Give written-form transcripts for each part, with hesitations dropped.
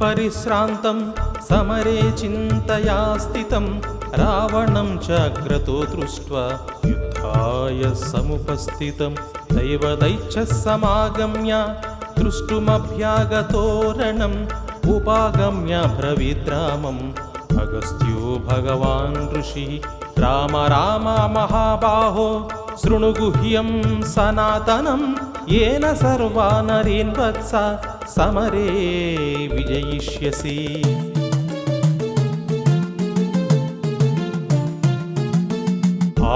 परिश्रान्तं समरे चिन्तया स्थितं रावणं चाग्रतो दृष्ट्वा युद्धाय समुपस्थितं दैवदैच्छः समागम्य दृष्टुमभ्यागतो रणम् उपागम्य ब्रवीद्रामम् अगस्त्यो भगवान् ऋषिः राम राम महाबाहो शृणु गुह्यं सनातनं येन सर्वा नरीन् वत्स समरे विजयिष्यसि।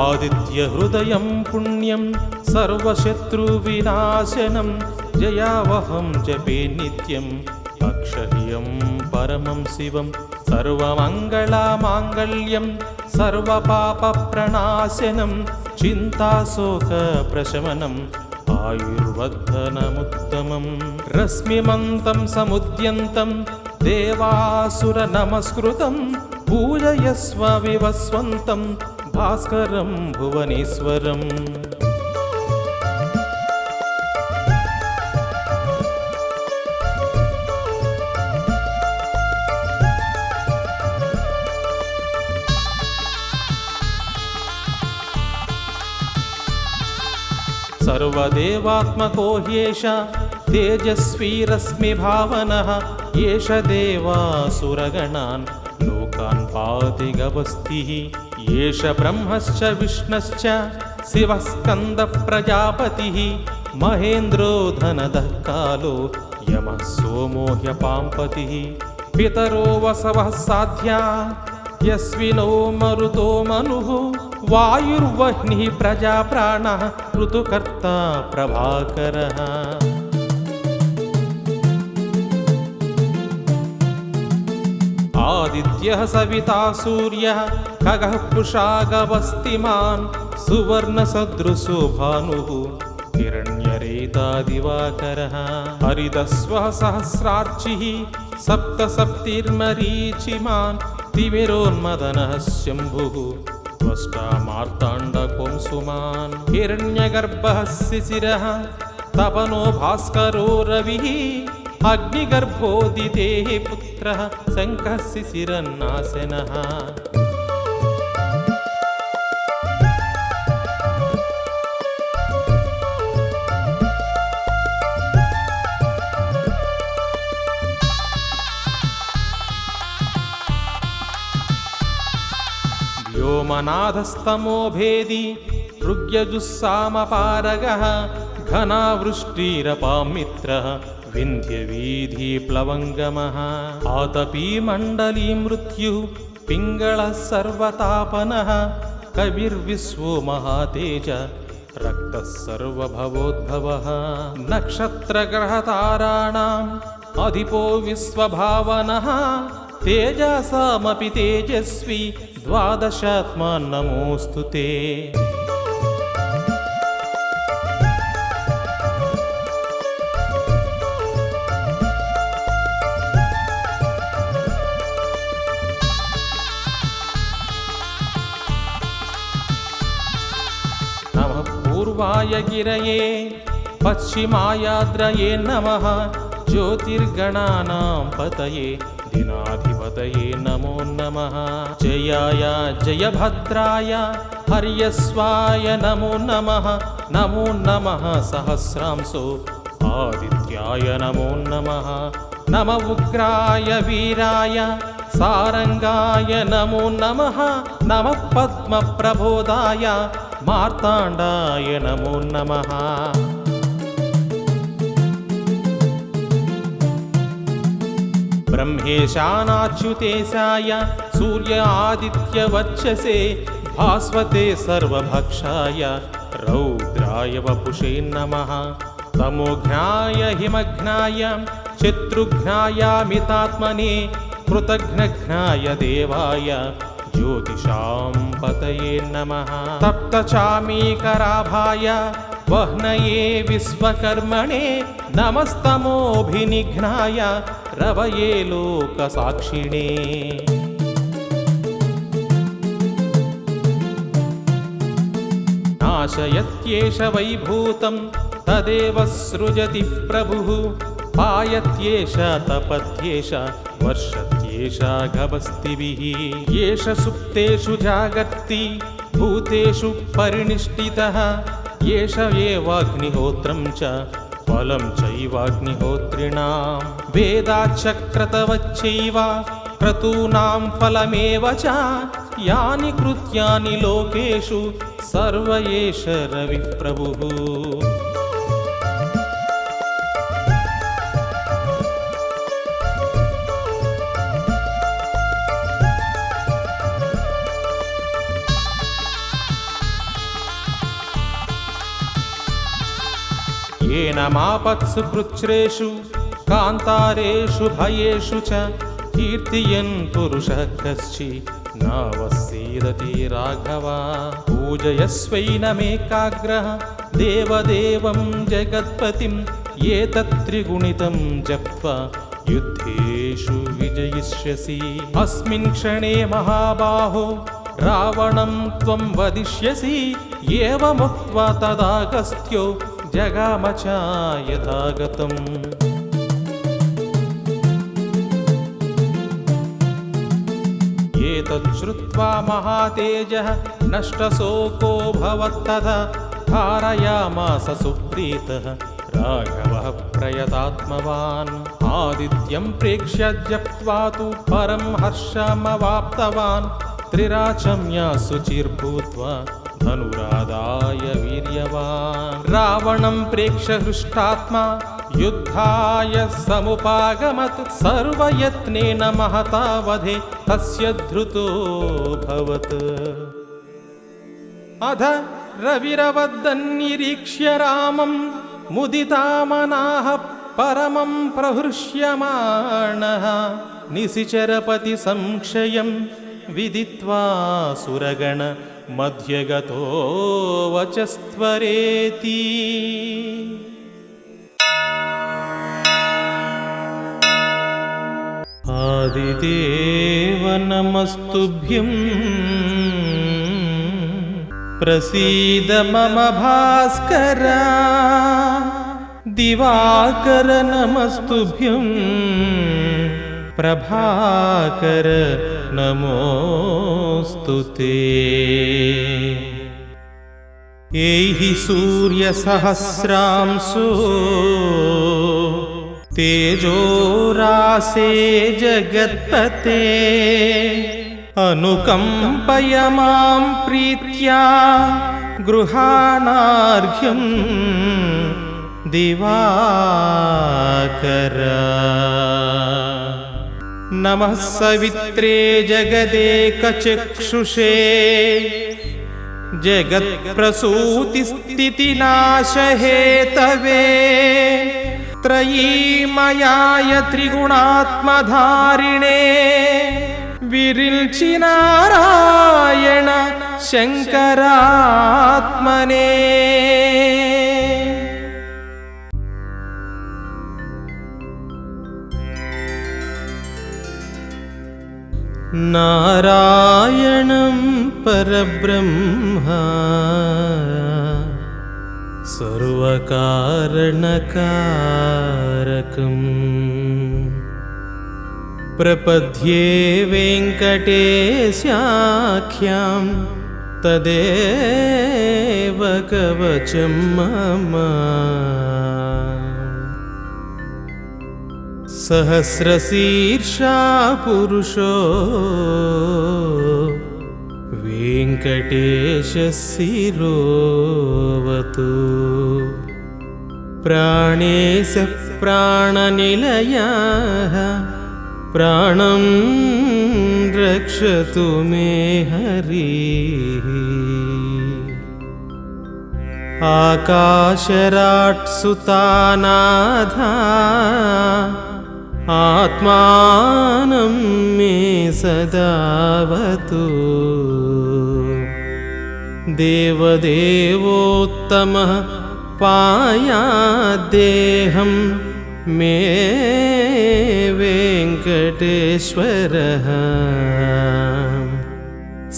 आदित्यहृदयं पुण्यं सर्वशत्रुविनाशनं जयावहं जपे नित्यम् अक्षह्यं परमं शिवं सर्वमङ्गलमाङ्गल्यं सर्वपापप्रणाशनं चिन्ताशोकप्रशमनम् आयुर्वर्धनमुत्तमं रश्मिमन्तं समुद्यन्तं देवासुरनमस्कृतं पूजयस्व विवस्वन्तं भास्करं भुवनेश्वरम्। सर्वदेवात्मको ह्येष तेजस्वी रश्मिभावनः एष देवासुरगणान् लोकान् पाति गवस्तिः एष ब्रह्मश्च विष्णश्च शिवः स्कन्दप्रजापतिः महेन्द्रो धनदः कालो यमः सोमो ह्यपाम्पतिः पितरो वसवः साध्या यस्विनो मरुतो मनुः वायुर्वह्निः प्रजाप्राणः ऋतुकर्ता प्रभाकरः। आदित्यः सविता सूर्यः खगः पुषा गवस्तिमान् सुवर्णसदृशो भानुः हिरण्यरेता दिवाकरः हरितस्वः सहस्रार्चिः सप्तसप्तिर्मरीचिमान् तिमिरोन्मदनः शम्भुः त्वष्टा मार्ताण्डपुंसुमान् हिरण्यगर्भः शिशिरः तपनो भास्करो रविः अग्निगर्भोदितेः पुत्रः शङ्खः शिशिरन्नाशनः। व्योमनाथस्तमो भेदी ऋग्यजुस्सामपारगः घनावृष्टिरपामित्रः विन्ध्यवीधिप्लवङ्गमः आतपी मण्डली मृत्युः पिङ्गळः सर्वतापनः कविर्विश्वो महातेज रक्तः सर्वभवोद्भवः नक्षत्रग्रहताराणाम् अधिपो विश्वभावनः तेजसामपि तेजस्वी द्वादशात्मा नमोऽस्तु ते। नमः पूर्वाय गिरये पश्चिमायाद्रये नमः ज्योतिर्गणानां पतये दिनाधिपतये नमो नमः जयाय जयभद्राय हर्यस्वाय नमो नमः सहस्रांशो आदित्याय नमो नमः नम उग्राय वीराय सारंगाय नमो नमः नमः पद्मप्रबोधाय मार्ताण्डाय नमो नमः। ब्रह्मेशानाच्युतेशाय सूर्य आदित्यवक्षसे भास्वते सर्वभक्षाय रौद्राय वपुषे नमः तमोघ्नाय हिमघ्नाय शत्रुघ्नायामितात्मने कृतघ्नघ्नाय देवाय ज्योतिषां पतये नमः तप्तचामीकराभाय वह्नये विश्वकर्मणे नमस्तमोभिनिघ्नाय रवये लोकसाक्षिणे। नाशयत्येष वैभूतं तदेव सृजति प्रभुः पायत्येष तपत्येष वर्षत्येष गभस्तिभिः एष सुप्तेषु जागर्ति भूतेषु परिनिष्ठितः एष एवाग्निहोत्रं च फलं चैवाग्निहोत्रिणां वेदाच्चक्रतवच्चैव क्रतूनां फलमेव च यानि कृत्यानि लोकेषु सर्व एष रविप्रभुः। येन मापत्सु कृच्छ्रेषु कान्तारेषु भयेषु च कीर्तयन् पुरुषः कश्चित् नावसीदति राघव पूजयस्वैनमेकाग्रः देवदेवं जगत्पतिं एतत्त्रिगुणितं जप्त्वा युद्धेषु विजयिष्यसि अस्मिन् क्षणे महाबाहो रावणं त्वं वदिष्यसि एवमुक्त्वा तदागस्त्यो जगाम च यथागतम्। एतच्छ्रुत्वा महातेजः नष्टशोको भवत्तथा धारयामास सुप्रीतः राघवः प्रयतात्मवान् आदित्यं प्रेक्ष्य जप्त्वा तु परं हर्षमवाप्तवान् त्रिराचम्य शुचिर्भूत्वा धनुरादाय वीर्यवान् रावणं प्रेक्ष्य हृष्टात्मा युद्धाय समुपागमत् सर्वयत्नेन महता वधे तस्य धृतोऽभवत्। अध रविरवदन्निरीक्ष्य रामं मुदितामनाः परमं प्रहृष्यमाणः निशिचरपति संक्षयं विदित्वा सुरगण मध्यगतो वचस्त्वरेति। आदिदेव नमस्तुभ्यं प्रसीद मम भास्कर दिवाकर नमस्तुभ्यं प्रभाकर नमोस्तुते। एहि सूर्यसहस्रांशो तेजोरासे जगत्पते अनुकम्पय मां प्रीत्या गृहाणार्घ्यं दिवाकर। नमः सवित्रे जगदेकचक्षुषे जगत्प्रसूतिस्थितिनाशहेतवे त्रयीमयाय त्रिगुणात्मधारिणे विरिञ्चि नारायण शङ्करात्मने। नारायणं परब्रह्म सर्वकारणकारकम् प्रपद्ये वेङ्कटेशाख्यां तदेव कवचं मम। सहस्रशीर्षा पुरुषो वेङ्कटेशशिरोवतु प्राणेश प्राणनिलयः प्राणं रक्षतु मे हरिः। आकाशराट्सुतानाथा आत्मानं मे सदावतु देवदेवोत्तमः पायाद्देहं मे वेङ्कटेश्वरः।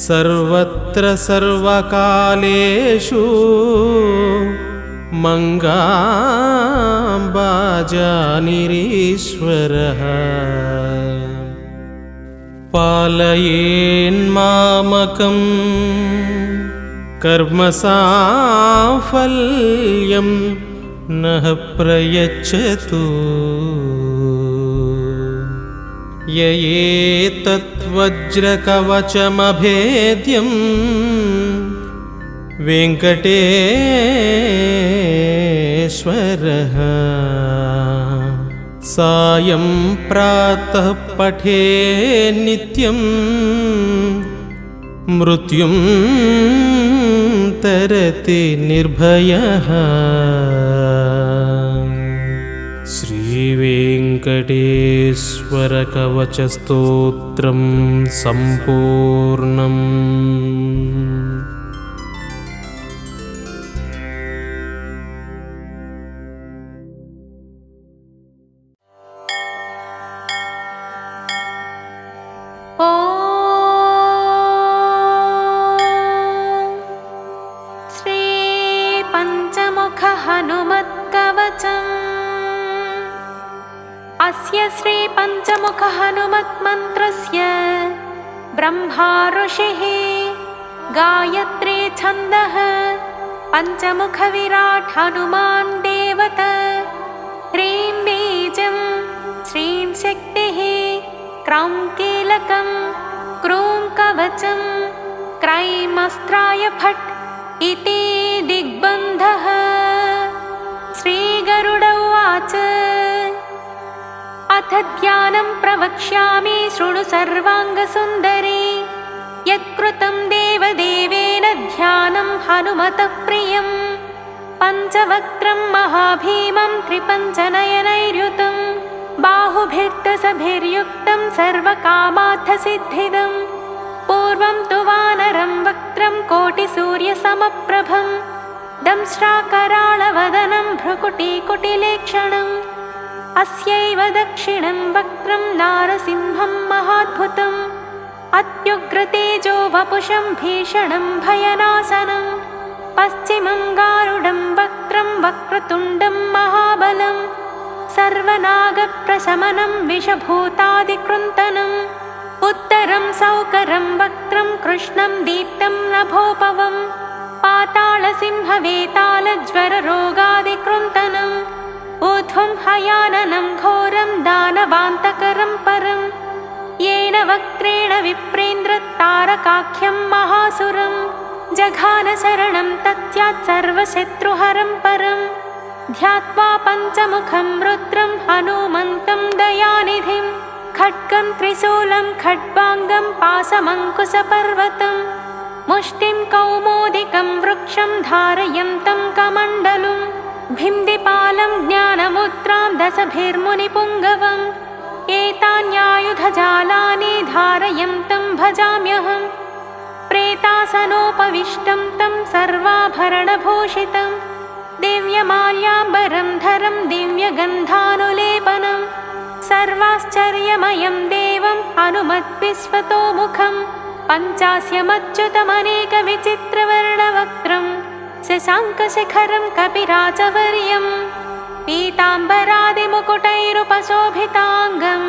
सर्वत्र सर्वकालेषु मङ्गाम्बाजानिरीश्वरः पालयेन्मामकं कर्मसाफल्यं नः प्रयच्छतु य एतद्वज्रकवचमभेद्यं वेङ्कटेश्वरः सायं प्रातः पठे नित्यं मृत्युं तरति निर्भयः। श्रीवेङ्कटेश्वरकवचस्तोत्रं सम्पूर्णम्। अस्य श्री पंचमुख हनुमत् मंत्रस्य ब्रह्मा ऋषिः गायत्री छन्दः पंचमुख विराट् हनुमान् देवता ह्रीं बीजं श्रीं शक्तिः क्रौं कीलकं क्रूं कवचं क्रैमस्त्राय फट् इति दिग्बन्धः। श्रीगरुड उवाच अथ ध्यानं प्रवक्ष्यामि शृणु सर्वाङ्गसुन्दरी यत्कृतं देवदेवेन ध्यानं हनुमतः प्रियं पञ्चवक्त्रं महाभीमं त्रिपञ्चनयनैर्युतं बाहुभिर्दशभिर्युक्तं सर्वकामार्थसिद्धिदं पूर्वं तु वानरं वक्त्रं कोटिसूर्यसमप्रभं दंष्ट्राकराळवदनं भ्रुकुटीकुटिलेक्षणम् अस्यैव दक्षिणं वक्त्रं नारसिंहं महाद्भुतम् अत्युग्रतेजो वपुषं भीषणं भयनाशनं पश्चिमं गारुडं वक्त्रं वक्रतुण्डं महाबलं सर्वनागप्रशमनं विषभूतादिकृन्तनम् उत्तरं सौकरं वक्त्रं कृष्णं दीप्तं नभोपवं पातालसिंहवेतालज्वररोगादिकृन्तनम् ऊर्ध्वं हयाननं घोरं दानवान्तकरं परं येन वक्त्रेण विप्रेन्द्रतारकाख्यं महासुरं जघानशरणं तत्स्यात् सर्वशत्रुहरं परं ध्यात्वा पञ्चमुखं रुद्रं हनुमन्तं दयानिधिं खड्गं त्रिशूलं खड्वाङ्गं पाशमङ्कुशपर्वतं मुष्टिं कौमोदिकं वृक्षं धारयन्तं कमण्डलुं भिन्दिपालं ज्ञानमुद्रां दशभिर्मुनिपुङ्गवम् एतान्यायुधजालानि धारयन्तं भजाम्यहं प्रेतासनोपविष्टं तं सर्वाभरणभूषितं दिव्यमाल्याम्बरं धरं दिव्यगन्धानुलेपनं सर्वाश्चर्यमयं देवं हनुमद्विश्वतोमुखं पञ्चास्यमच्युतमनेकविचित्रवर्णवक्त्रं शशाङ्कशिखरं कपिराजवर्यं पीताम्बरादिमुकुटैरुपशोभिताङ्गं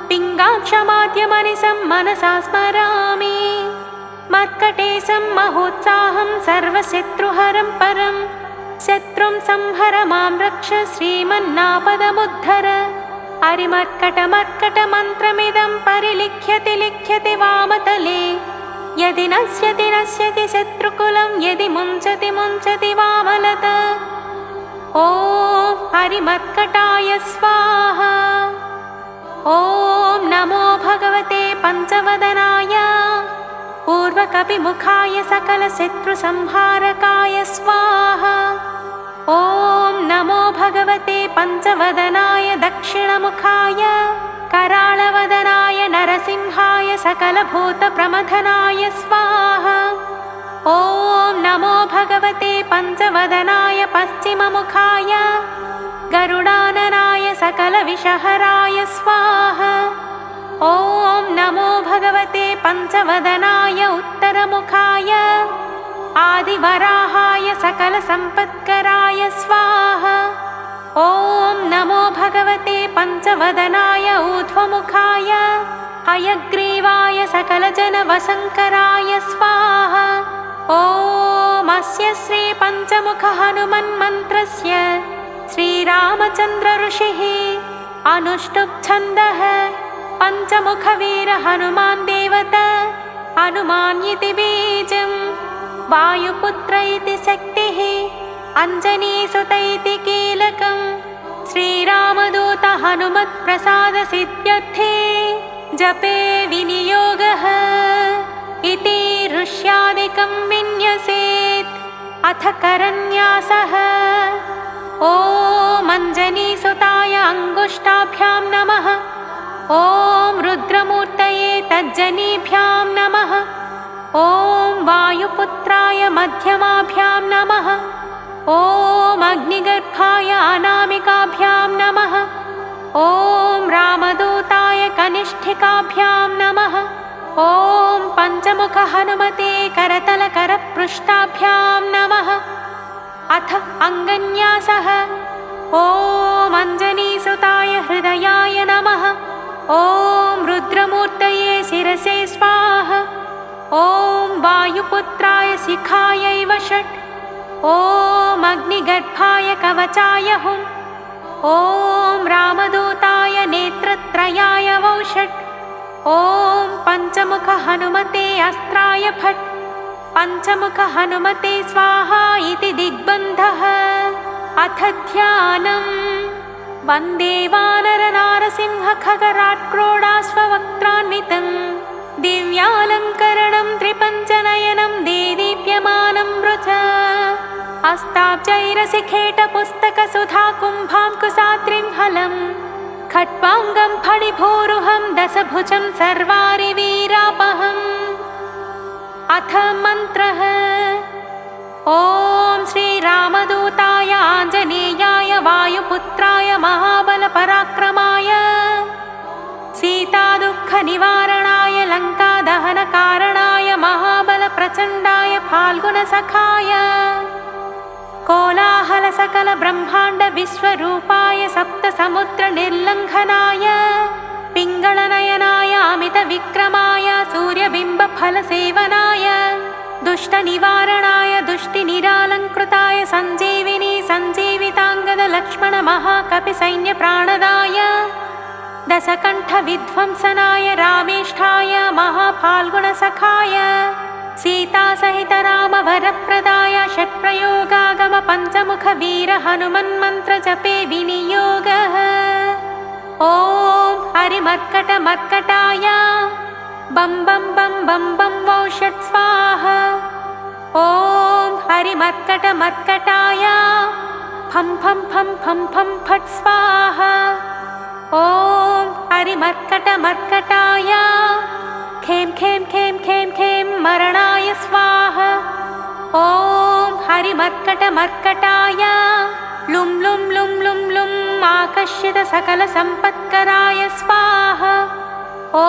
पिङ्गाक्षमाद्यमनिशं मनसा स्मरामि मर्कटेशं महोत्साहं सर्वशत्रुहरं परं शत्रुं संहर मां रक्ष श्रीमन्नापदमुद्धर हरिमर्कटमर्कटमन्त्रमिदं परिलिख्यति लिख्यति वामतले यदि नश्यति नश्यति शत्रुकुलं यदि मुञ्चति मुञ्चति वामलत ॐ हरिमर्कटाय स्वाहा। ॐ नमो भगवते पञ्चवदनाय पूर्वकपिमुखाय सकलशत्रुसंहारकाय स्वाहा। ॐ नमो भगवते पञ्चवदनाय दक्षिणमुखाय कराळवदनाय नरसिंहाय सकलभूतप्रमथनाय स्वाहा। ॐ नमो भगवते पञ्चवदनाय पश्चिममुखाय गरुडाननाय सकलविषहराय स्वाहा। ॐ नमो भगवते पञ्चवदनाय उत्तरमुखाय आदिवराहाय सकलसम्पत्कराय स्वाहा। ॐ नमो भगवते पञ्चवदनाय ऊर्ध्वमुखाय हयग्रीवाय सकलजनवशङ्कराय स्वाहा। ॐ अस्य श्रीपञ्चमुख हनुमन्मन्त्रस्य श्रीरामचन्द्र ऋषिः अनुष्टुप् छन्दः पञ्चमुखवीर हनुमान् देवता हनुमान् इति बीजं वायुपुत्र इति शक्तिः अञ्जनीसुत इति कीलकं श्रीरामदूत हनुमत्प्रसादसिद्ध्यर्थे जपे विनियोगः इति ऋष्यादिकं विन्यसेत्। अथ करन्यासः। ॐ अञ्जनीसुताय अङ्गुष्ठाभ्यां नमः। ॐ रुद्रमूर्तये तज्जनीभ्यां नमः। ॐ वायुपुत्राय मध्यमाभ्यां नमः। ॐ अग्निगर्भाय अनामिकाभ्यां नमः। ॐ रामदूताय कनिष्ठिकाभ्यां नमः। ॐ पञ्चमुख हनुमते करतलकरपृष्ठाभ्यां नमः। अथ अङ्गन्यासः। ॐ अञ्जनीसुताय हृदयाय नमः। ॐ रुद्रमूर्तये शिरसे स्वाहा। ॐ वायुपुत्राय शिखायै वषट्। ॐ अग्निगर्भाय कवचाय हुम्। ॐ रामदूताय नेत्रत्रयाय वौषट्। ॐ पञ्चमुख हनुमते अस्त्राय फट्। पञ्चमुख हनुमते स्वाहा इति दिग्बन्धः। अथ ध्यानम्। वन्दे वानरनारसिंह खगराट्क्रोडाश्ववक्त्रान्वितं दिव्यालङ्करणं त्रिपञ्चनयनं देदीप्यमानं वृथा अस्ताब्जैरसिखेटपुस्तकसुधा कुम्भाङ्कुशाद्रिं हलं खट्वाङ्गं फणिभूरुहं दशभुजं सर्वारिवीरापहम्। अथ मन्त्रः। ॐ श्रीरामदूताय आञ्जनेयाय वायुपुत्राय महाबलपराक्रमाय सीतादुःखनिवारणाय लङ्कादहनकारणाय महाबलप्रचण्डाय फाल्गुनसखाय कोलाहलसकलब्रह्माण्डविश्वरूपाय सप्तसमुद्रनिर्लङ्घनाय पिङ्गळनयनाय अमितविक्रमाय सूर्यबिम्बफलसेवनाय दुष्टनिवारणाय दुष्टिनिरालङ्कृताय सञ्जीविनी सञ्जीविताङ्गद लक्ष्मण महाकपिसैन्यप्राणदाय दशकण्ठविध्वंसनाय रामेष्ठाय महाफाल्गुणसखाय सीतासहित रामवरप्रदाय षट्प्रयोगागम पञ्चमुख वीर हनुमन्मन्त्रजपे विनियोगः। ॐ हरिमर्कटमर्कटाय बं बं बं बं बं वौषट् स्वाहा। ॐ हरिमर्कटमर्कटाय फं फं फं फं फं फट् स्वाहा। ॐ हरिमर्कटमर्कटाय खें खें खें खें खें मरणाय स्वाहा। ॐ हरिमर्कटमर्कटाय लुं लुं लुं लुं लुं आकर्षित सकलसम्पत्कराय स्वाहा। ॐ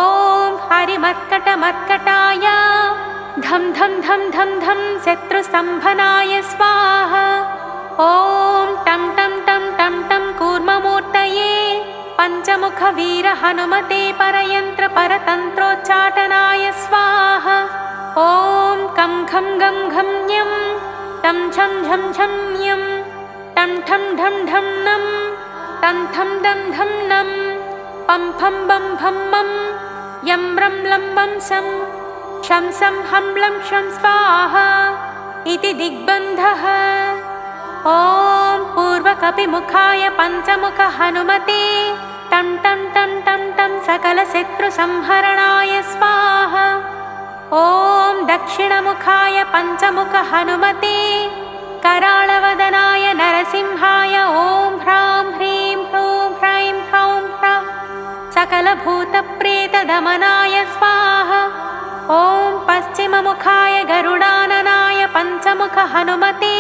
हरिमर्कटमर्कटाय धं धं धं धं धं शत्रुस्तम्भनाय स्वाहा। ॐ टं टं टं टं टं कूर्ममूर्तये पञ्चमुख वीर हनुमते परयन्त्रपरतन्त्रोच्चाटनाय स्वाहा। ॐ कं खं गं घं ञं तं झं झं झं ञं टं ठं ढं ढं नं तं थं दं धं नं पं फं बं भं मं यं रं लं वं सं शं सं हं लं शं स्वाहा इति दिग्बन्धः। ॐ पूर्वकपिमुखाय पञ्चमुख हनुमते टं टं टं टं टं सकलशत्रुसंहरणाय स्वाहा। ॐ दक्षिणमुखाय पञ्चमुख हनुमते कराळवदनाय नरसिंहाय ॐ ह्रां ह्रीं ह्रूं ह्रैं ह्रौं ह्रः सकलभूतप्रेतदमनाय स्वाहा। ॐ पश्चिममुखाय गरुडाननाय पञ्चमुख हनुमते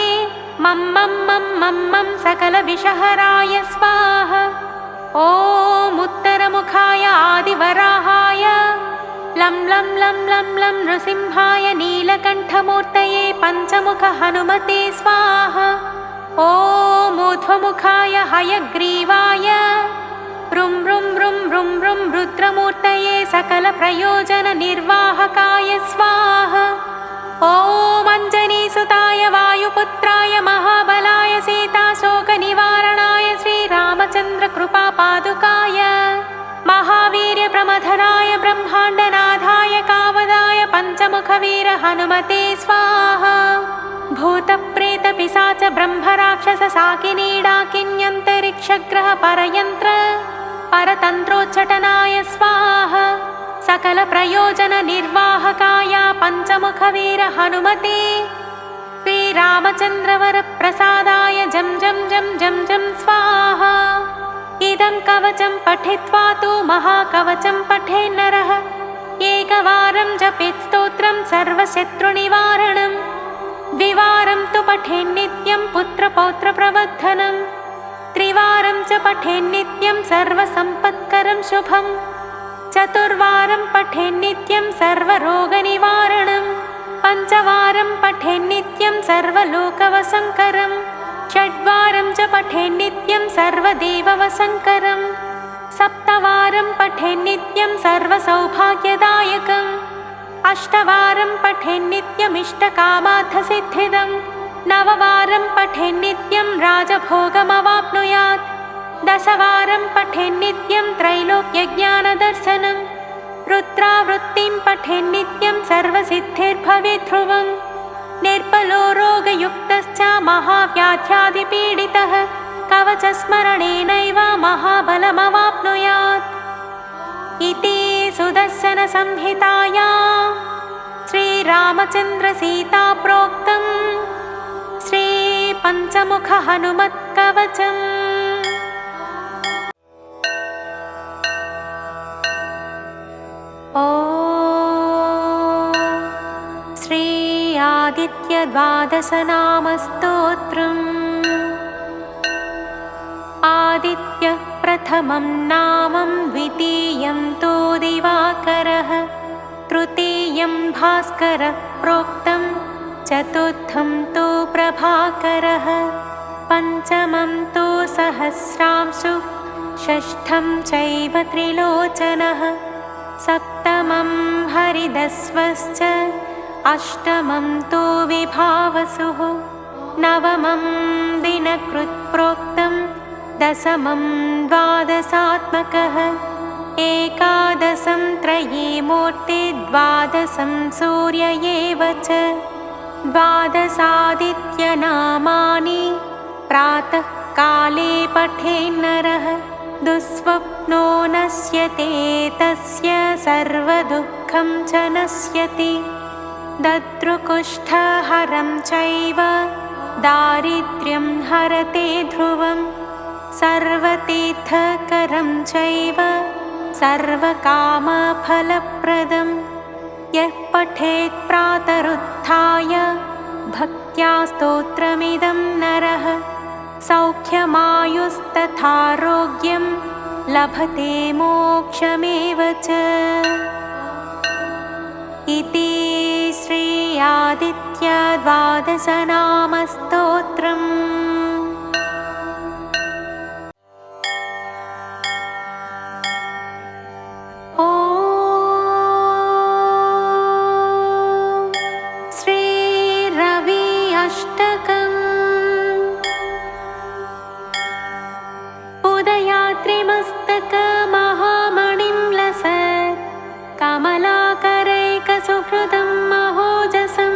मं मं मं मं मं सकलविषहराय स्वाहा। ॐ उत्तरमुखाय आदिवराहाय लं लं लं लं लं नृसिंहाय नीलकण्ठमूर्तये पञ्चमुख पञ्चमुख हनुमते स्वाहा। ॐ ऊर्ध्वमुखाय हयग्रीवाय रुं रुं रुं रुं रुं रुद्रमूर्तये सकलप्रयोजननिर्वाहकाय स्वाहा। ॐ अञ्जनीसुताय वायुपुत्राय महाबलाय सीताशोकनिवारणाय श्रीरामचन्द्रकृपापादुकाय महावीर्यप्रमथनाय ब्रह्माण्डनाथाय कामदाय पञ्चमुखवीर हनुमते स्वाहा। भूतप्रेतपिशाच ब्रह्मराक्षस साकिनीडाकिन्यन्तरिक्षग्रह परयन्त्र परतन्त्रोच्चाटनाय स्वाहा। सकलप्रयोजननिर्वाहकाय पञ्चमुखवीर हनुमते श्रीरामचन्द्रवरप्रसादाय जं जं जं जं जं स्वाहा। इदं कवचं पठित्वा तु महाकवचं पठेन्नरः एकवारं जपेत् स्तोत्रं सर्वशत्रुनिवारणं। द्विवारं तु पठेन्नित्यं पुत्रपौत्रप्रवर्धनं। त्रिवारं च पठेन्नित्यं सर्वसम्पत्करं शुभं। चतुर्वारं पठेन्नित्यं सर्वरोगनिवारणं। पञ्चवारं पठेन्नित्यं सर्वलोकवशङ्करं। षड्वारं च पठेन्नित्यं सर्वदेववशङ्करं। सप्तवारं पठेन्नित्यं सर्वसौभाग्यदायकम्। अष्टवारं पठेन्नित्यमिष्टकामार्थसिद्धिदं। नववारं पठेन्नित्यं राजभोगमवाप्नुयात्। दशवारं पठेन्नित्यं त्रैलोक्यज्ञानदर्शनं। रुद्रावृत्तिं पठेन्नित्यं सर्वसिद्धिर्भवेत् ध्रुवम्। निर्बलो रोगयुक्तश्च महाव्याध्यादिपीडितः कवचस्मरणेनैव महाबलमवाप्नुयात्। इति सुदर्शनसंहितायां श्रीरामचन्द्रसीताप्रोक्तं श्रीपञ्चमुखहनुमत्कवचम्। ॐ श्री आदित्यद्वादशनामस्तोत्रम्। आदित्यः प्रथमं नामं, द्वितीयं तु दिवाकरः, तृतीयं भास्करः प्रोक्तं, चतुर्थं तु प्रभाकरः, पञ्चमं तु सहस्रांशु, षष्ठं चैव त्रिलोचनः, सप्तमं हरिदस्वश्च, अष्टमं तु विभावसुः, नवमं दिनकृत् प्रोक्तं, दशमं द्वादशात्मकः, एकादशं त्रयीमूर्ति, द्वादशं सूर्य एव च। द्वादशादित्यनामानि प्रातःकाले पठेन्नरः, दुःस्वप्नो नश्यते तस्य, सर्वदुःखं च नश्यति। दद्रुकुष्ठहरं चैव दारिद्र्यं हरते ध्रुवं, सर्वतीर्थकरं चैव सर्वकामफलप्रदं। यः पठेत् प्रातरुत्थाय भक्त्या स्तोत्रमिदं नरः, सौख्यमायुस्तथारोग्यं लभते मोक्षमेव च। इति श्री आदित्य द्वादशनामस्तोत्रम्। ॐ श्री रवि अष्टकम्। उदयात्रिमस्तक महामणिं लसत्, कमलाकरैकसुहृदं महोजसं,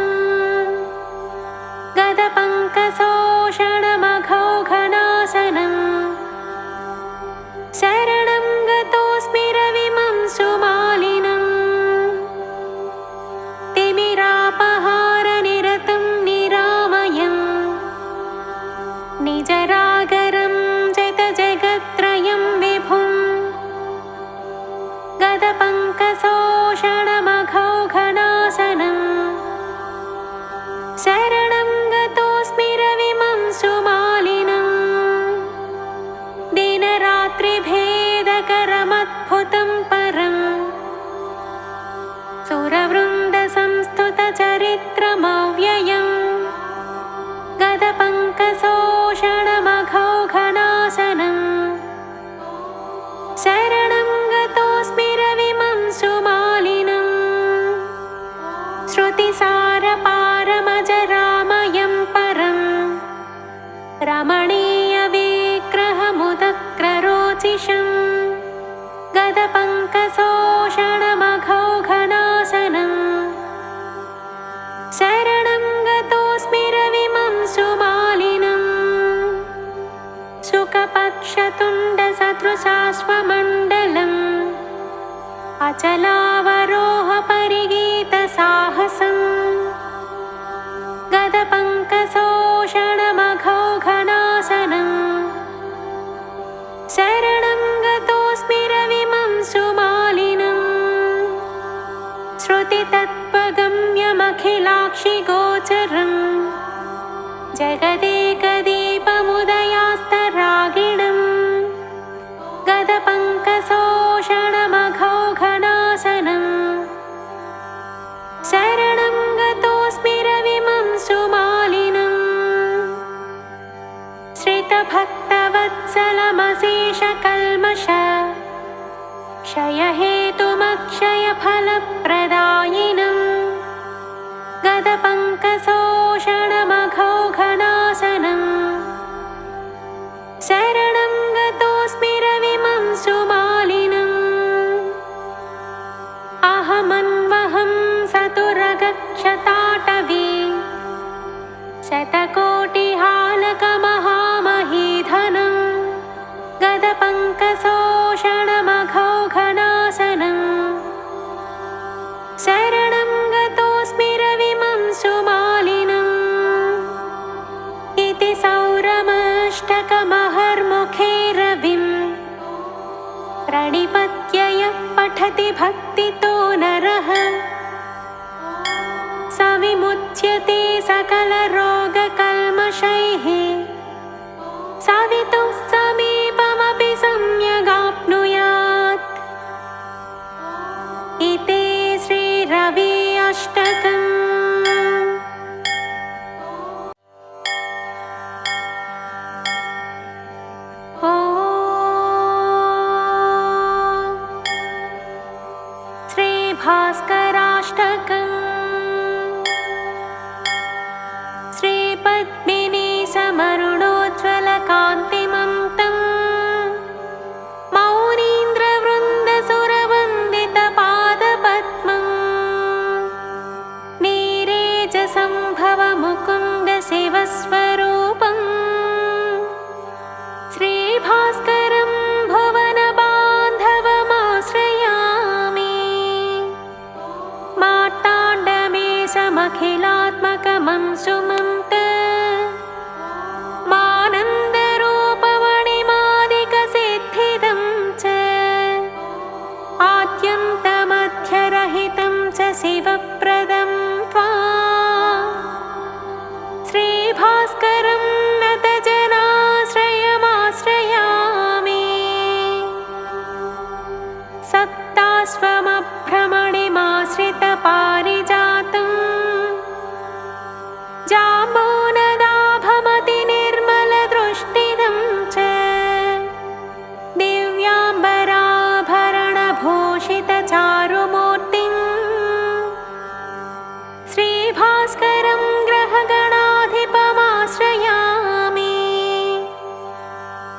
गदपङ्कशोषणमघौघनाशनं, शरणं गतोऽस्मि रविमं सुमालिनं, तिमिरापहारनिरतं निरामयम्, गदपङ्कशोषणमघौघनाशनं शरणं गतोऽस्मि रविमं सुमालिनं शुकपक्षतुण्डसदृशाश्वमण्डलम् अचलावरोहपरिगीतसाहसम् गदपङ्कशोषणमघौघनाशनं शरणं गतोऽस्मि रविमं सुमालिनं श्रुतितत्त्वगम्यमखिलाक्षिगोचरं जगदेकदीपमुदयास्तरागिणं गदपङ्कशोषणमघौघनाशनं शरणं गतोऽस्मि रविमं सुमालिनं श्रितभक्तवत्सलमशेषकल्मष क्षयहेतुमक्षयफलप्रदायिनं गदपङ्कशोषणमघौघनाशनं शरणं गतोऽस्मि रविमं सुमालिनं अहमन्वहं सतुरगक्षताटवी शतकोटिहालकमहामहीधनं गदपङ्कशोषणमघौघनाशनं शरणं गतोऽस्मि रविमं सुमालिनं इति सौरमष्टकमहर्मुखे रविं प्रणिपत्य यः पठति भक्तितो नरः स विमुच्यते सकलरोगकल्मषैः सवितुः समीपमपि सम्यगाप्नुयात् इति श्रीरवि अष्टकम्। श्रीभास्कराष्टकम्। श्रीपद्मिनी समरुणोज्ज्वलकान्तिमं तं मौनीन्द्रवृन्दसुरवन्दितपादपद्मं नीरेजसम्भवमुकुन्दशिवस्वरूपं श्रीभास्करं भुवनबान्धवमाश्रयामि मार्ताण्डमेशमखिलात्मकमं सुमं मानन्दरूपमणिमादिकसिद्धिदं च आद्यन्तमध्यरहितं च शिवप्रदं त्वां श्रीभास्करं नतजनाश्रयमाश्रयामि सप्ताश्वमभ्रमणिमाश्रितपारिजातं जाम्बूनदाभमतिनिर्मलदृष्टिदं च दिव्याम्बराभरणभूषितचारुमूर्तिं श्रीभास्करं ग्रहगणाधिपमाश्रयामि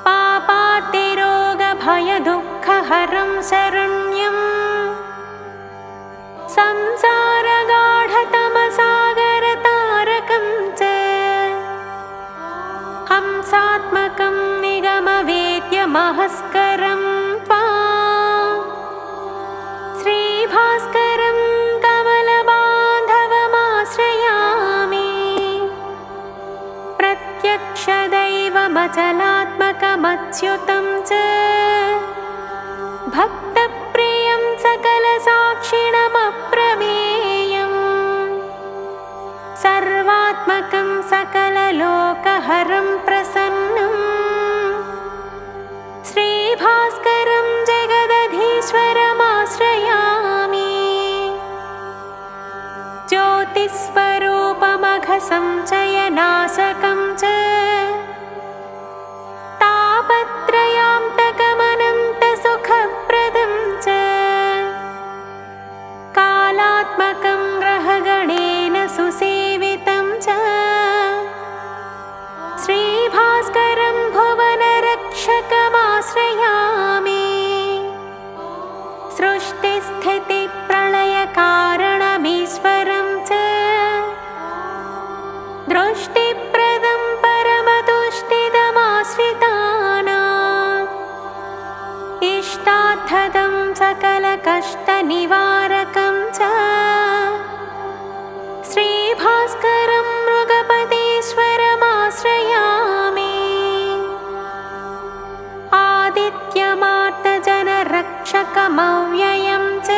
पापार्तिरोगभयदुःखहरं शरण्यं संसारगाढतमसागरतारकं च हंसात्मकं निगमवेद्यमहस्करं त्वां श्रीभास्करं कमलबान्धवमाश्रयामि प्रत्यक्षदैवमचलात्मकमच्युतं च भक्तप्रियं सकलसाक्षिणमप्रमेयं सर्वात्मकं सकललोकहरं प्रसन्नं श्रीभास्करं जगदधीश्वरमाश्रयामि ज्योतिस्वरूपमघसञ्चयनाशकं च तापत्रयान्तकमनन्तसुखप्रदं च कालात्मकं ग्रहगणेन सुसेवितं च श्रीभास्करं भुवनरक्षकमाश्रयामि निवारकं च श्रीभास्करं मृगपतेश्वरमाश्रयामि आदित्यमार्तजनरक्षकमव्ययं च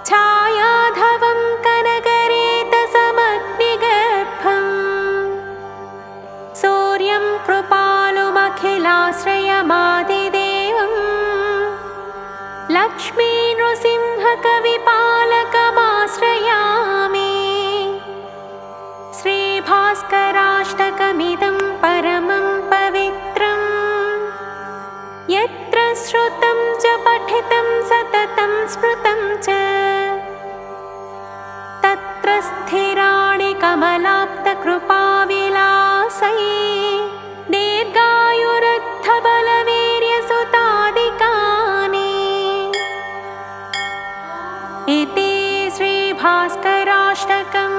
छायाधवं कनकरेतसमग्निगर्भं सूर्यं कृपालुमखिलाश्रयमादिदेवं लक्ष्मी नृसिंहकविपालकमाश्रयामि श्रीभास्कराष्टकमिदं परमं पवित्रम् यत्र श्रुतं च पठितं सततं स्मृतं च तत्र स्थिराणि कमलाप्तकृपाविलासै दीर्घायुरर्थबलवीर्यसुतादिकानि इति श्रीभास्कराष्टकम्।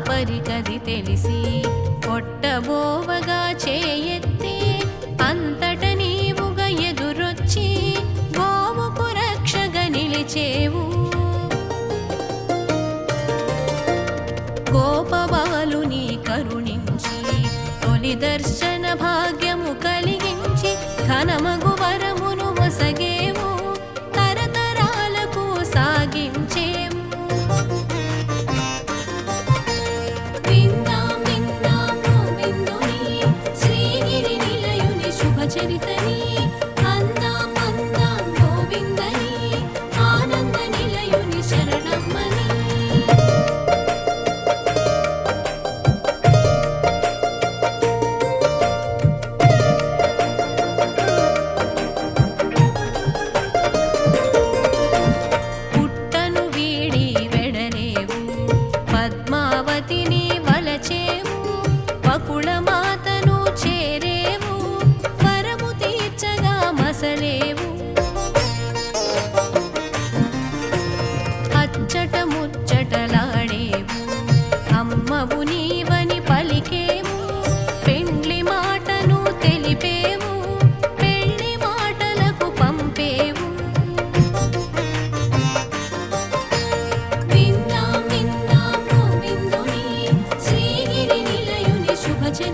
పరిగది తెలిసి కొట్టబోవగా చేయెత్తి అంతట నీవుగా ఎదురొచ్చి గోవుకు రక్షగా నిలిచేవు. గోపబాలుని కరుణించి తొలి దర్శన భాగ్యము కలిగించి ఘనమగు వరమును వసగేవు, తరతరాలకు సాగించేవు. చరితని అందాం అందాం గోవిందని ఆనంద నిలయుని శరణ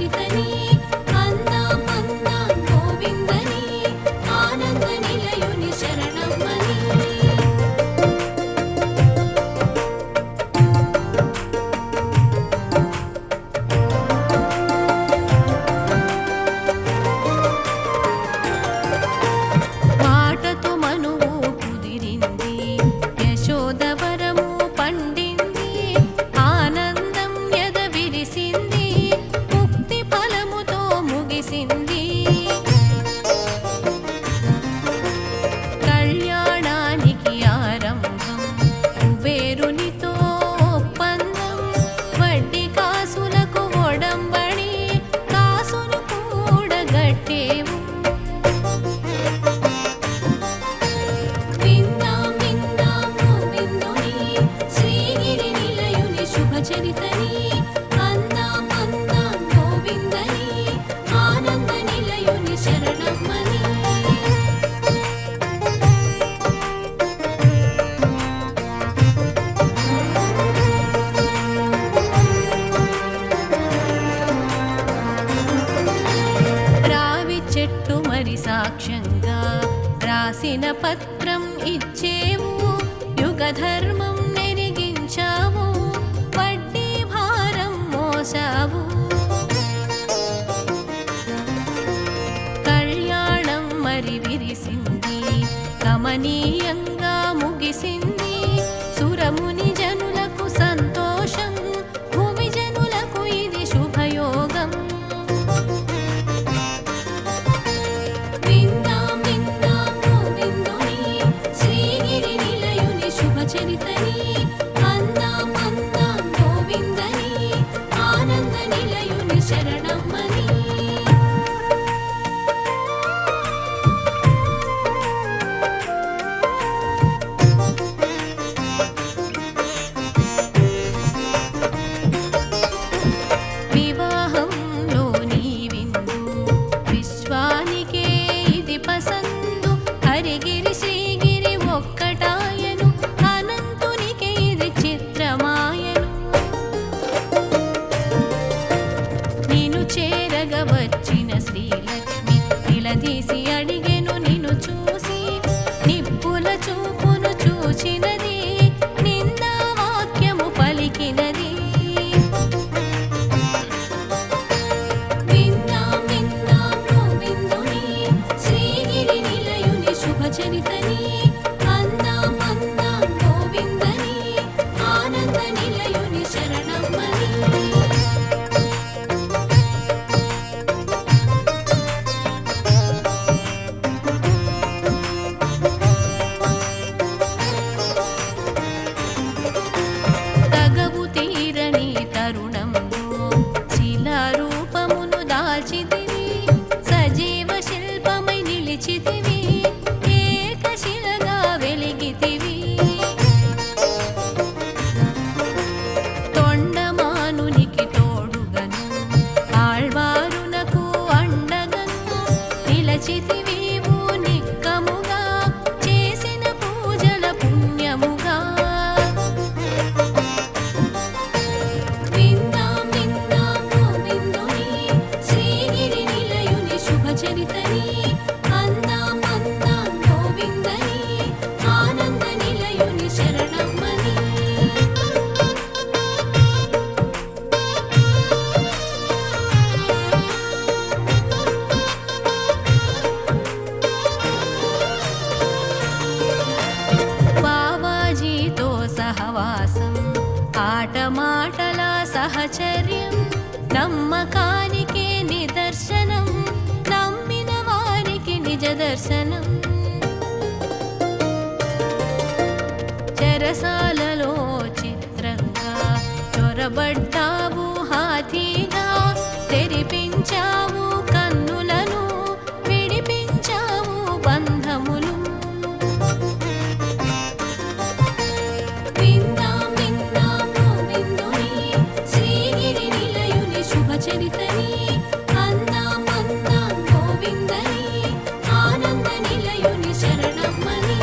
చరితని అందాం అందాం గోవిందని ఆనంద నిలయుని శరణమ్మని మాటతో మనువు కుదిరింది యశోదవరము పండింది ఆనందం ఎద విరిసింది ముక్తి ఫలముతో ముగిసింది కళ్యాణానికి ఆరంభం కుబేరునితో ఒప్పందం వడ్డీ కాసులకు ఒడంబడి కాసును కూడగట్టేవు విందాం విందాం గోవిందుని శ్రీగిరి నిలయుని శుభచరితని అందాం అందాం గోవిందని ఆనంద నిలయుని శరణమ్మని రావి చెట్టు మరి సాక్ష్యంగా రాసిన పత్రం ఇచ్చేవు యుగ ధర్మం నెరిగించావు వడ్డీ భారం మోసావు కళ్యాణం మరి విరిసింది కమనీయంగా ముగిసింది సురముని జనులకు సంతోషం భూమి జనులకు ఇది శుభయోగం విందాం విందాం గోవిందుని శ్రీగిరి నిలయుని శుభచరితని అందాం అందాం గోవిందని ఆనంద నిలయుని శరణమ్మని వివాహంలో నీ విందు విశ్వానికే ఇది పసందు హరిగిరి శ్రీగిరి ఒక్కటాయను అనంతునికి ఇది చిత్రమాయను నిన్ను చేరగ వచ్చిన శ్రీలక్ష్మి నిలదీసి అడిగెను నిన్ను చూసి నిప్పుల చూపును చూచినది నిందా వాక్యము పలికినది విందాం విందాం గోవిందుని శ్రీగిరి నిలయుని శుభచరితని అందాం అందాం గోవిందని ఆనంద నిలయుని శరణమ్మని తగవు తీరని తరుణంలో శిలారూపమును దాల్చితివి సజీవ శిల్పమై నిలిచితివి ఏకశిలగా వెలిగితివి తొండమానునికి తోడుగను ఆళ్వారునకు అండగను నిలచితివీవు నిక్కముగా చేసిన పూజల పుణ్యముగా విందాం విందాం గోవిందుని శ్రీగిరి నిలయుని శుభచరితని అందాం అందాం గోవిందని ఆనంద నిలయుని శరణమ్మని బావాజీతో సహవాసం ఆటమాటల సహచర్యం నమ్మకానికి నిదర్శనం నమ్మిన వారికి నిజ దర్శనం చెరసాలలో చిత్రంగా చొరబడ్డావు హాతీగా తెరిపించావు కన్నులను విడిపించావు బంధములు విందాం విందాం గోవిందుని శ్రీగిరి నిలయుని శుభచరితని అందాం అందాం గోవిందని ఆనంద నిలయుని శరణమ్మని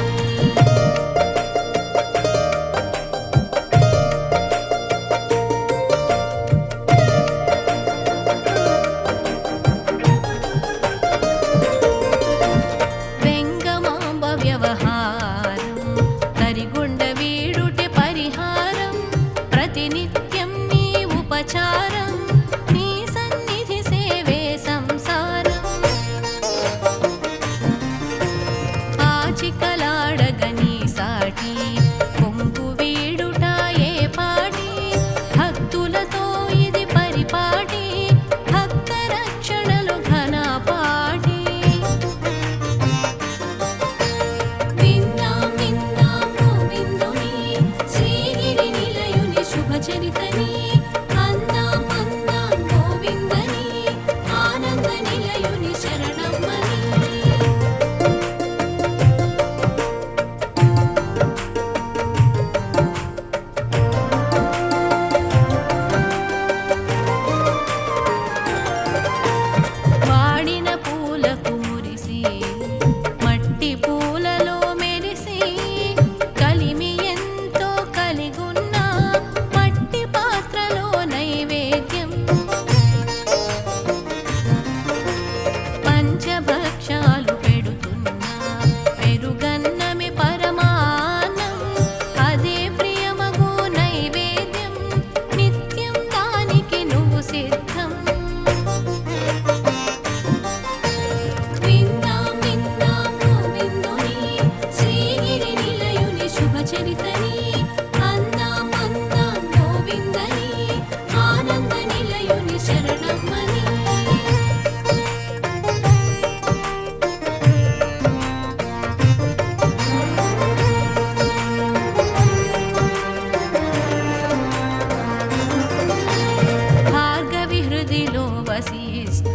వసిస్తూ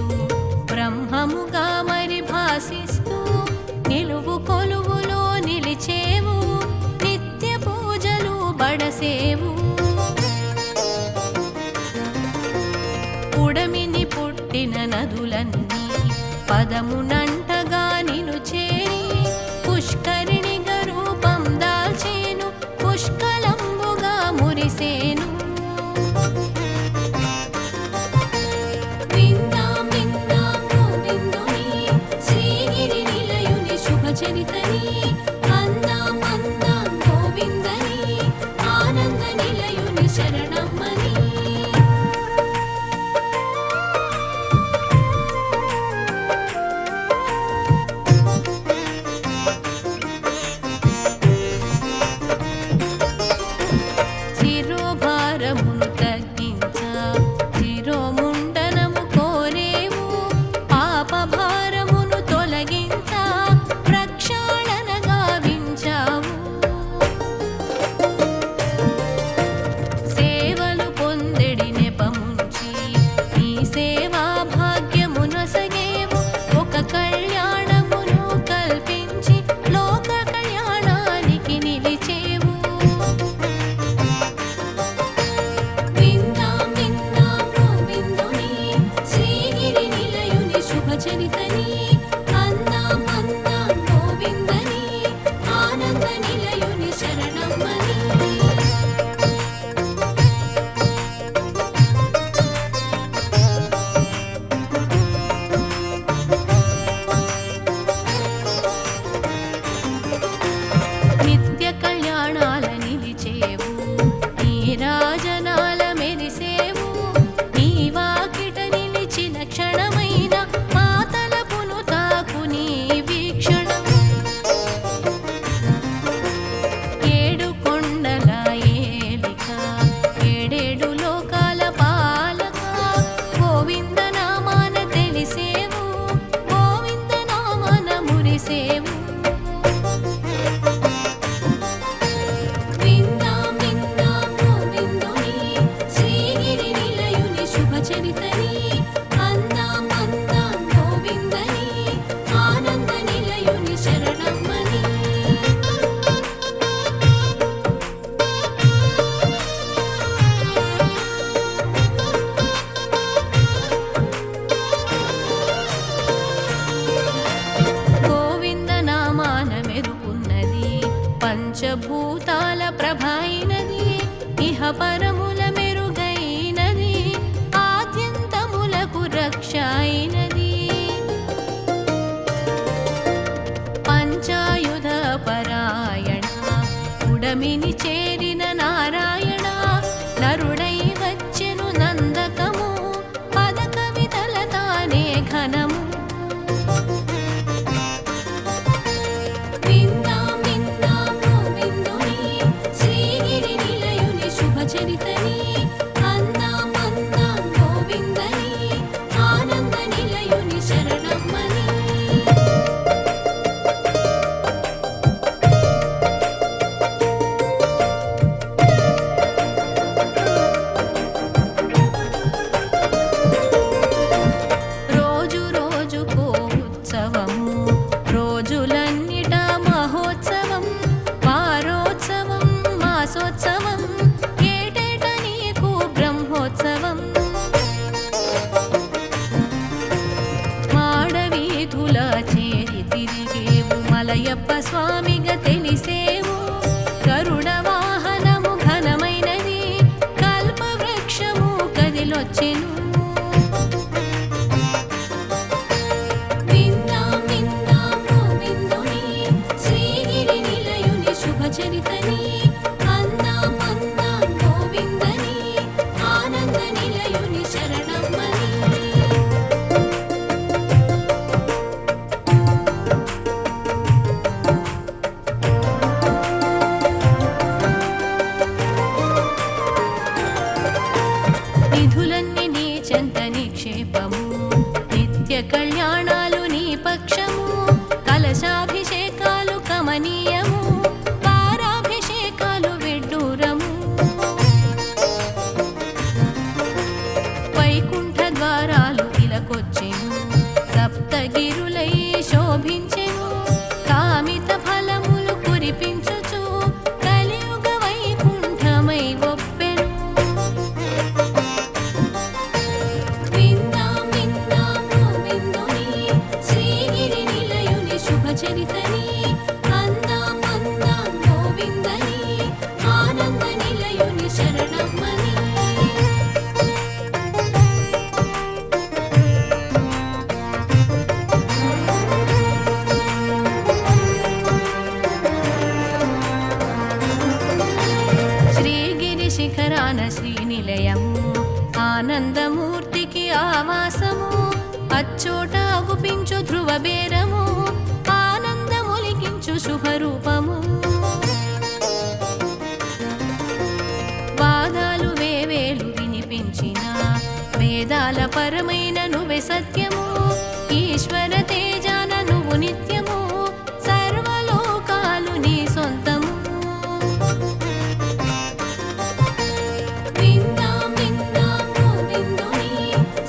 బ్రహ్మముగా మరి భాసిస్తూ నిలువు కొలువులో నిలిచేవు నిత్య పూజలు బడసేవు ఉడమిని పుట్టిన నదులన్నీ పదమునంటగా నిను చేరి పుష్కరిణిగా రూపం దాల్చేను పుష్కలంబుగా మురిసేను విందాం విందాం గోవిందుని శ్రీగిరి నిలయుని శుభచరితని అందాం అందాం గోవిందని ఆనంద నిలయుని శరణమ్మని శిరోభారమును తగ్గించ శిరోముండనము కోరేవు పాపభారమును తొలగించ ప్రక్షాళన గావించావు సేవలు పొందెడి నెపముంచి నీ సేవా భాగ్యమునొసగేవు ఒక కళ్యాణమును కల్పించి లోక కళ్యాణానికి నిలిచేవు విందాం విందాం గోవిందుని శ్రీగిరి నిలయుని శుభచరితని అందాం అందాం గోవిందని ఆనంద నిలయుని శరణమ్మని నిత్య కళ్యాణాల నిలిచేవు నీ రాజనాల మెరిసేవు నీ వాకిట నిలిచిన క్షణమైన మా తలపును తాకు నీ వీక్షణం ఏడు కొండల ఏలిక ఏడేడు లోకాల పాలక గోవింద నామాన తెలిసేవు గోవింద నామాన మురిసేవు విందాం విందాం గోవిందుని శ్రీగిరి నిలయుని శుభచరితని అందాం అందాం గోవిందని ఆనంద నిలయుని శరణమ్మని గోవింద నామాన మెరుపున్నది పంచభూతాల ప్రభైనది ఇహ పరముల మెరుగైనది ఆద్యంతములకు రక్ష అయినది పంచాయుధ పరాయణ ఉడమిని చేరిన నారాయణ నరుడై వచ్చెను నందకము పద కవితల తానే ఘనము విందాం విందాం గోవిందుని శ్రీగిరి నిలయుని శుభచరితని అందాం అందాం గోవిందని ఆనంద నిలయుని శరణమ్మని రోజు రోజుకో ఉత్సవము రోజులన్నిట మహోత్సవం వారోత్సవం మాసోత్సవం ఏటేట నీకు బ్రహ్మోత్సవం మాడవీధుల చేరి తిరిగేవు మలయప్ప స్వామిగా తెలిసేవు గరుడ వాహనము ఘనమైనది కల్పవృక్షము కదిలొచ్చెను విందాం విందాం గోవిందుని శ్రీగిరి నిలయుని శుభచరితని అందాం అందాం గోవిందని ఆనంద నిలయుని శరణమ్మని నిధులన్నీ నీ చెంత నిక్షేపము నిత్య కళ్యాణాలు నీ పక్షము కలశాభిషేకాలు కమనీయము పారాభిషేకాలు విడ్డూరము వైకుంఠ ద్వారాలు కాంతిలకొచ్చెను సప్తగిరులై శోభించెను కామిత ఫలములు కురిపించుచు కలియుగ వైకుంఠమై గొప్పెను విందాం విందాం గోవిందుని శ్రీగిరి నిలయుని శుభచరితని అందాం అందాం గోవిందని ఆనంద నిలయుని శరణమ్మని శ్రీగిరి శిఖరాన శ్రీనిలయము ఆనందమూర్తికి ఆవాసము అచ్చోట అగుపించు ధ్రువ బేరము ఆనందములికించు శుభరూపము వాదాలు వేవేలు వినిపించిన వేదాల పరమైన నువ్వే సత్యము ఈశ్వర తేజాన నువ్వు నిత్యము సర్వలోకాలు నీ సొంతము విందాం విందాం గోవిందుని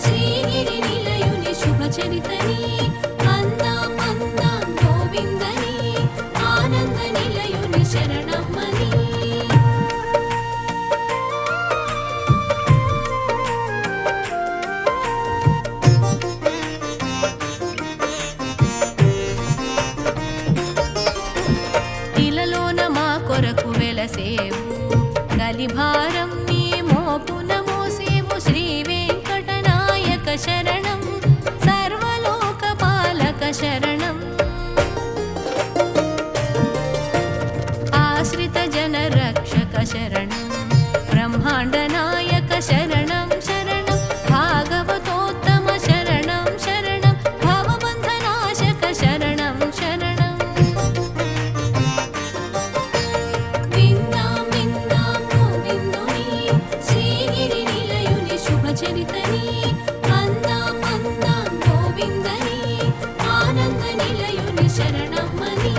శ్రీగిరి నిలయుని శుభచరితని అందాం అందాం గోవిందని ఆనంద నిలయుని శరణమ్మని ఇలలోన మా కొరకు వెలసేవు కలిభారం నీ మోపున మోసేవు శ్రీ వెంకటనాయక శరణం సర్వలోక పాలక శరణం ఆశ్రిత జన రక్షక శరణం బ్రహ్మాండ నాయక శరణం శరణం భాగవతోత్తమ శరణం శరణం భవబంధనాశక శరణం శరణం విందాం విందాం గోవిందుని శ్రీగిరి నిలయుని శుభచరితని అందాం అందాం గోవిందని ఆనంద నిలయుని శరణమ్మని